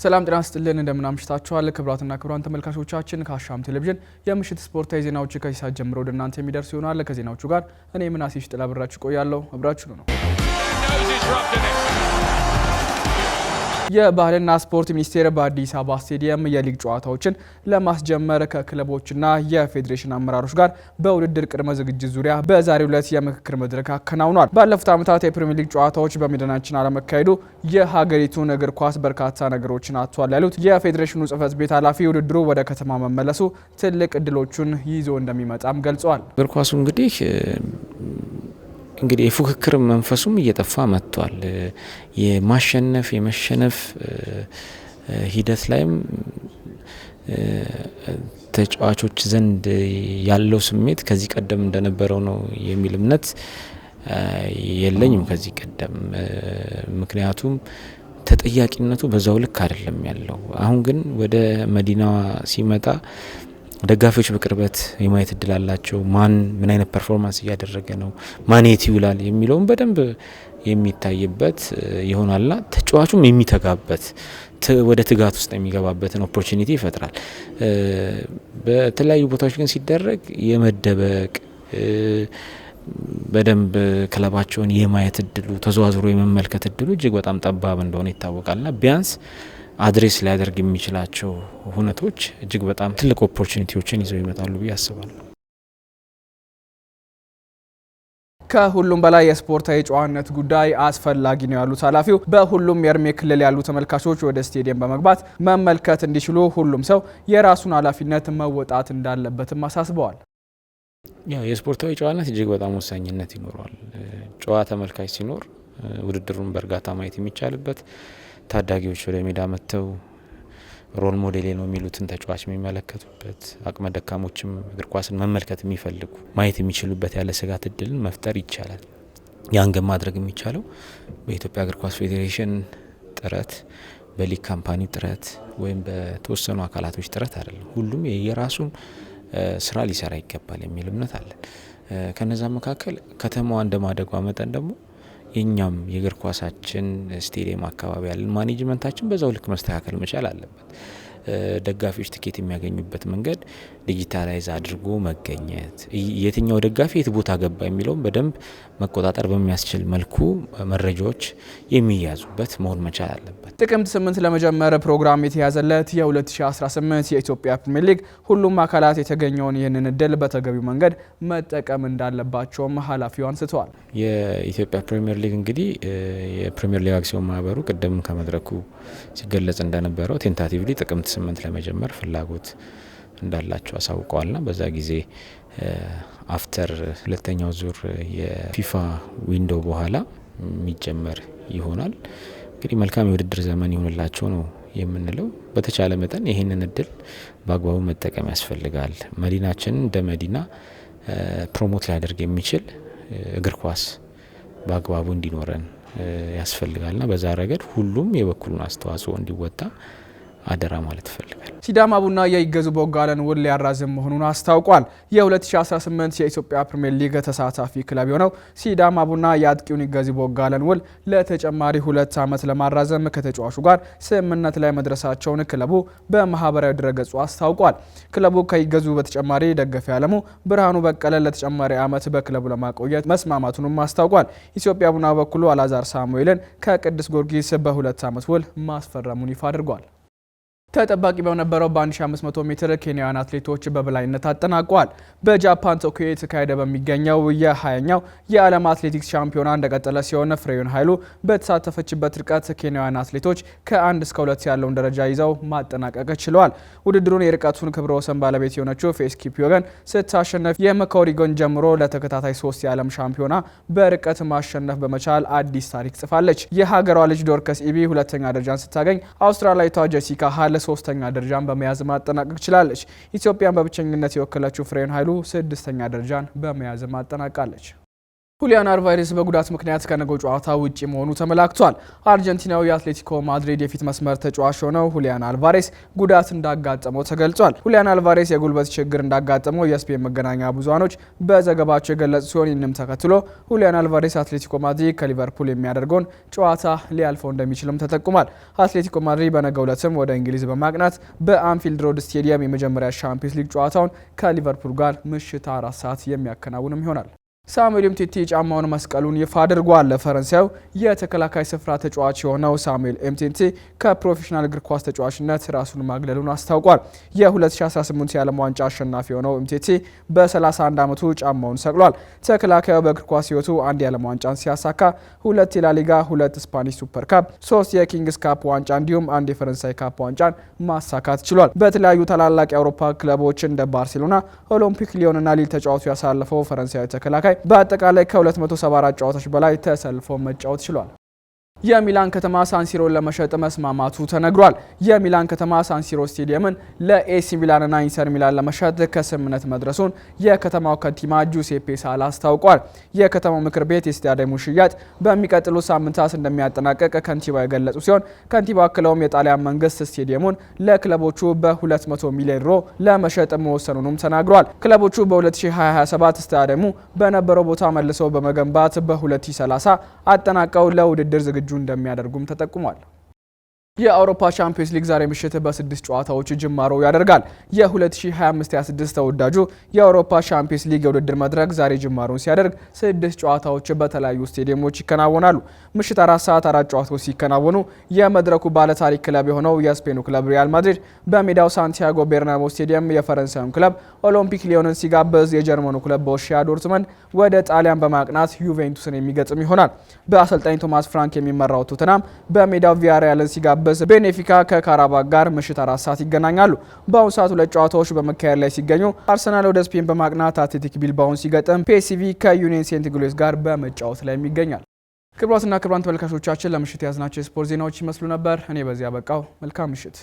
ሰላም ጤና ይስጥልን እንደምን አምሽታችኋል ክቡራትና ክቡራን ተመልካቾቻችን ከአሻም ቴሌቪዥን የምሽት ስፖርታዊ ዜናዎች ከዚህ ሰዓት ጀምሮ ወደ እናንተ የሚደርሱ ይሆናል። ከዜናዎቹ ጋር እኔ ምናሴሽ ጥላ አብራችሁ ቆያለሁ። አብራችሁ ነው። የባህልና ስፖርት ሚኒስቴር በአዲስ አበባ ስቴዲየም የሊግ ጨዋታዎችን ለማስጀመር ከክለቦችና የፌዴሬሽን አመራሮች ጋር በውድድር ቅድመ ዝግጅት ዙሪያ በዛሬው ዕለት የምክክር መድረክ አከናውኗል። ባለፉት ዓመታት የፕሪሚየር ሊግ ጨዋታዎች በሜዳችን አለመካሄዱ የሀገሪቱን እግር ኳስ በርካታ ነገሮችን አጥቷል ያሉት የፌዴሬሽኑ ጽሕፈት ቤት ኃላፊ ውድድሩ ወደ ከተማ መመለሱ ትልቅ እድሎችን ይዞ እንደሚመጣም ገልጸዋል። እግር ኳሱ እንግዲህ የፉክክር መንፈሱም እየጠፋ መጥቷል። የማሸነፍ የመሸነፍ ሂደት ላይም ተጫዋቾች ዘንድ ያለው ስሜት ከዚህ ቀደም እንደነበረው ነው የሚል እምነት የለኝም ከዚህ ቀደም። ምክንያቱም ተጠያቂነቱ በዛው ልክ አይደለም ያለው። አሁን ግን ወደ መዲናዋ ሲመጣ ደጋፊዎች በቅርበት የማየት እድል አላቸው። ማን ምን አይነት ፐርፎርማንስ እያደረገ ነው፣ ማን የት ይውላል የሚለውን በደንብ የሚታይበት ይሆናልና ተጫዋቹም የሚተጋበት ወደ ትጋት ውስጥ የሚገባበትን ኦፖርቹኒቲ ይፈጥራል። በተለያዩ ቦታዎች ግን ሲደረግ የመደበቅ በደንብ ክለባቸውን የማየት እድሉ ተዘዋዝሮ የመመልከት እድሉ እጅግ በጣም ጠባብ እንደሆነ ይታወቃልና ቢያንስ አድሬስ ሊያደርግ የሚችላቸው ሁነቶች እጅግ በጣም ትልቅ ኦፖርቹኒቲዎችን ይዘው ይመጣሉ ብዬ አስባለሁ። ከሁሉም በላይ የስፖርታዊ ጨዋነት ጉዳይ አስፈላጊ ነው ያሉት ኃላፊው በሁሉም የእድሜ ክልል ያሉ ተመልካቾች ወደ ስቴዲየም በመግባት መመልከት እንዲችሉ ሁሉም ሰው የራሱን ኃላፊነት መወጣት እንዳለበትም አሳስበዋል። የስፖርታዊ ጨዋነት እጅግ በጣም ወሳኝነት ይኖረዋል። ጨዋ ተመልካች ሲኖር ውድድሩን በእርጋታ ማየት የሚቻልበት፣ ታዳጊዎች ወደ ሜዳ መጥተው ሮል ሞዴሌ ነው የሚሉትን ተጫዋች የሚመለከቱበት፣ አቅመ ደካሞችም እግር ኳስን መመልከት የሚፈልጉ ማየት የሚችሉበት ያለ ስጋት እድልን መፍጠር ይቻላል። ያን ግን ማድረግ የሚቻለው በኢትዮጵያ እግር ኳስ ፌዴሬሽን ጥረት፣ በሊግ ካምፓኒ ጥረት ወይም በተወሰኑ አካላቶች ጥረት አይደለም። ሁሉም የራሱን ስራ ሊሰራ ይገባል የሚል እምነት አለን። ከነዛ መካከል ከተማዋ እንደማደጓ መጠን ደግሞ የኛም የእግር ኳሳችን ስቴዲየም አካባቢ ያለን ማኔጅመንታችን በዛው ልክ መስተካከል መቻል አለበት። ደጋፊዎች ትኬት የሚያገኙበት መንገድ ዲጂታላይዝ አድርጎ መገኘት፣ የትኛው ደጋፊ የት ቦታ ገባ የሚለውን በደንብ መቆጣጠር በሚያስችል መልኩ መረጃዎች የሚያዙበት መሆን መቻል አለበት። ጥቅምት 8 ለመጀመር ፕሮግራም የተያዘለት የ2018 የኢትዮጵያ ፕሪሚየር ሊግ ሁሉም አካላት የተገኘውን ይህንን እድል በተገቢው መንገድ መጠቀም እንዳለባቸውም ኃላፊው አንስተዋል። የኢትዮጵያ ፕሪሚየር ሊግ እንግዲህ የፕሪሚየር ሊግ አክሲዮን ማህበሩ ቅድም ከመድረኩ ሲገለጽ እንደነበረው ቴንታቲቭሊ ጥቅምት 8 ለመጀመር ፍላጎት እንዳላቸው አሳውቀዋልና በዛ ጊዜ አፍተር ሁለተኛው ዙር የፊፋ ዊንዶ በኋላ የሚጀመር ይሆናል። እንግዲህ መልካም የውድድር ዘመን ይሆንላቸው ነው የምንለው። በተቻለ መጠን ይህንን እድል በአግባቡ መጠቀም ያስፈልጋል። መዲናችን እንደ መዲና ፕሮሞት ሊያደርግ የሚችል እግር ኳስ በአግባቡ እንዲኖረን ያስፈልጋልና በዛ ረገድ ሁሉም የበኩሉን አስተዋጽኦ እንዲወጣ አደራ ማለት ይፈልጋል። ሲዳማ ቡና የይገዙ ቦጋለን ውል ሊያራዝም መሆኑን አስታውቋል። የ2018 የኢትዮጵያ ፕሪሚየር ሊግ ተሳታፊ ክለብ የሆነው ሲዳማ ቡና የአጥቂውን ይገዙ ቦጋለን ውል ለተጨማሪ 2 ዓመት ለማራዘም ከተጫዋቹ ጋር ስምምነት ላይ መድረሳቸውን ክለቡ በማህበራዊ ድረገጹ አስታውቋል። ክለቡ ከይገዙ በተጨማሪ ደገፈ ያለሙ ብርሃኑ በቀለ ለተጨማሪ ዓመት በክለቡ ለማቆየት መስማማቱንም አስታውቋል። ኢትዮጵያ ቡና በኩሉ አላዛር ሳሙኤልን ከቅዱስ ጊዮርጊስ በ2 ዓመት ውል ማስፈረሙን ይፋ አድርጓል። ተጠባቂ በነበረው በ1500 ሜትር ኬንያውያን አትሌቶች በበላይነት አጠናቀዋል። በጃፓን ቶኪዮ የተካሄደ በሚገኘው የ20ኛው የዓለም አትሌቲክስ ሻምፒዮና እንደቀጠለ ሲሆን ፍሬውን ኃይሉ በተሳተፈችበት ርቀት ኬንያውያን አትሌቶች ከ1 እስከ 2 ያለውን ደረጃ ይዘው ማጠናቀቅ ችለዋል። ውድድሩን የርቀቱን ክብረ ወሰን ባለቤት የሆነችው ፌዝ ኪፕዮገን ስታሸነፍ የመኮሪጎን ጀምሮ ለተከታታይ 3 የዓለም ሻምፒዮና በርቀት ማሸነፍ በመቻል አዲስ ታሪክ ጽፋለች። የሀገሯ ልጅ ዶርከስ ኢቢ ሁለተኛ ደረጃን ስታገኝ አውስትራሊያዊቷ ጄሲካ ሃል ሶስተኛ ደረጃን በመያዝ ማጠናቀቅ ችላለች። ኢትዮጵያን በብቸኝነት የወከለችው ፍሬውን ኃይሉ 6ኛ ደረጃን በመያዝ ማጠናቀቃለች። ሁሊያን አልቫሬስ በጉዳት ምክንያት ከነገው ጨዋታ ውጪ መሆኑ ተመላክቷል። አርጀንቲናዊ የአትሌቲኮ ማድሪድ የፊት መስመር ተጫዋች ሆነው ሁሊያን አልቫሬስ ጉዳት እንዳጋጠመው ተገልጿል። ሁሊያን አልቫሬስ የጉልበት ችግር እንዳጋጠመው የስፔን መገናኛ ብዙሃኖች በዘገባቸው የገለጹ ሲሆን ይህንም ተከትሎ ሁሊያን አልቫሬስ አትሌቲኮ ማድሪድ ከሊቨርፑል የሚያደርገውን ጨዋታ ሊያልፈው እንደሚችልም ተጠቁሟል። አትሌቲኮ ማድሪድ በነገው ዕለትም ወደ እንግሊዝ በማቅናት በአንፊልድ ሮድ ስቴዲየም የመጀመሪያ ሻምፒዮንስ ሊግ ጨዋታውን ከሊቨርፑል ጋር ምሽት 4 ሰዓት የሚያከናውንም ይሆናል። ሳሙኤል ኤምቲቲ ጫማውን መስቀሉን ይፋ አድርጓል። ለፈረንሳዩ የተከላካይ ስፍራ ተጫዋች የሆነው ሳሙኤል ኤምቲቲ ከፕሮፌሽናል እግር ኳስ ተጫዋችነት ራሱን ማግለሉን አስታውቋል። የ2018 የዓለም ዋንጫ አሸናፊ የሆነው ኤምቲቲ በ31 ዓመቱ ጫማውን ሰቅሏል። ተከላካዩ በእግር ኳስ ሕይወቱ 1 የዓለም ዋንጫን ሲያሳካ 2 የላሊጋ፣ 2 ስፓኒሽ ሱፐር ካፕ፣ 3 የኪንግስ ካፕ ዋንጫ እንዲሁም 1 የፈረንሳይ ካፕ ዋንጫን ማሳካት ችሏል። በተለያዩ ታላላቅ የአውሮፓ ክለቦች እንደ ባርሴሎና፣ ኦሎምፒክ ሊዮንና ሊል ተጫዋቹ ያሳለፈው ፈረንሳዊ ተከላካይ በአጠቃላይ ከ274 ጨዋታዎች በላይ ተሰልፎ መጫወት ችሏል። የሚላን ከተማ ሳንሲሮን ለመሸጥ መስማማቱ ተነግሯል። የሚላን ከተማ ሳንሲሮ ስቴዲየምን ለኤሲ ሚላንና ኢንተር ሚላን ለመሸጥ ከስምምነት መድረሱን የከተማው ከንቲባ ጁሴፔ ሳላ አስታውቋል። የከተማው ምክር ቤት የስታዲየሙ ሽያጭ በሚቀጥሉት ሳምንታት እንደሚያጠናቀቅ ከንቲባው የገለጹ ሲሆን ከንቲባው አክለውም የጣሊያን መንግስት ስቴዲየሙን ለክለቦቹ በ200 ሚሊዮን ዩሮ ለመሸጥ መወሰኑንም ተናግረዋል። ክለቦቹ በ2027 ስታዲየሙ በነበረው ቦታ መልሰው በመገንባት በ2030 አጠናቀው ለውድድር ዝግጁ እንደሚያደርጉም ተጠቁሟል። የአውሮፓ ቻምፒየንስ ሊግ ዛሬ ምሽት በ6 ጨዋታዎች ጅማሮ ያደርጋል። የ2025-26 ተወዳጁ የአውሮፓ ቻምፒየንስ ሊግ የውድድር መድረክ ዛሬ ጅማሮን ሲያደርግ 6 ጨዋታዎች በተለያዩ ስቴዲየሞች ይከናወናሉ። ምሽት 4 ሰዓት 4 ጨዋታዎች ሲከናወኑ የመድረኩ ባለታሪክ ክለብ የሆነው የስፔኑ ክለብ ሪያል ማድሪድ በሜዳው ሳንቲያጎ ቤርናቦ ስቴዲየም የፈረንሳዩን ክለብ ኦሎምፒክ ሊዮንን ሲጋብዝ የጀርመኑ ክለብ ቦሩሲያ ዶርትመንድ ወደ ጣሊያን በማቅናት ዩቬንቱስን የሚገጥም ይሆናል። በአሰልጣኝ ቶማስ ፍራንክ የሚመራው ቶተናም በሜዳው ቪያሪያልን ሲጋብዝ ቤኔፊካ ከካራባክ ጋር ምሽት 4 ሰዓት ይገናኛሉ። በአሁኑ ሰዓት 2 ጨዋታዎች በመካሄድ ላይ ሲገኙ አርሰናል ወደ ስፔን በማቅናት አትሌቲክ ቢልባውን ሲገጥም ፒኤስቪ ከዩኒየን ሴንት ግሎስ ጋር በመጫወት ላይ ይገኛል። ክቡራትና ክቡራን ተመልካቾቻችን ለምሽት ያዝናቸው የስፖርት ዜናዎች ይመስሉ ነበር። እኔ በዚያ በቃው። መልካም ምሽት።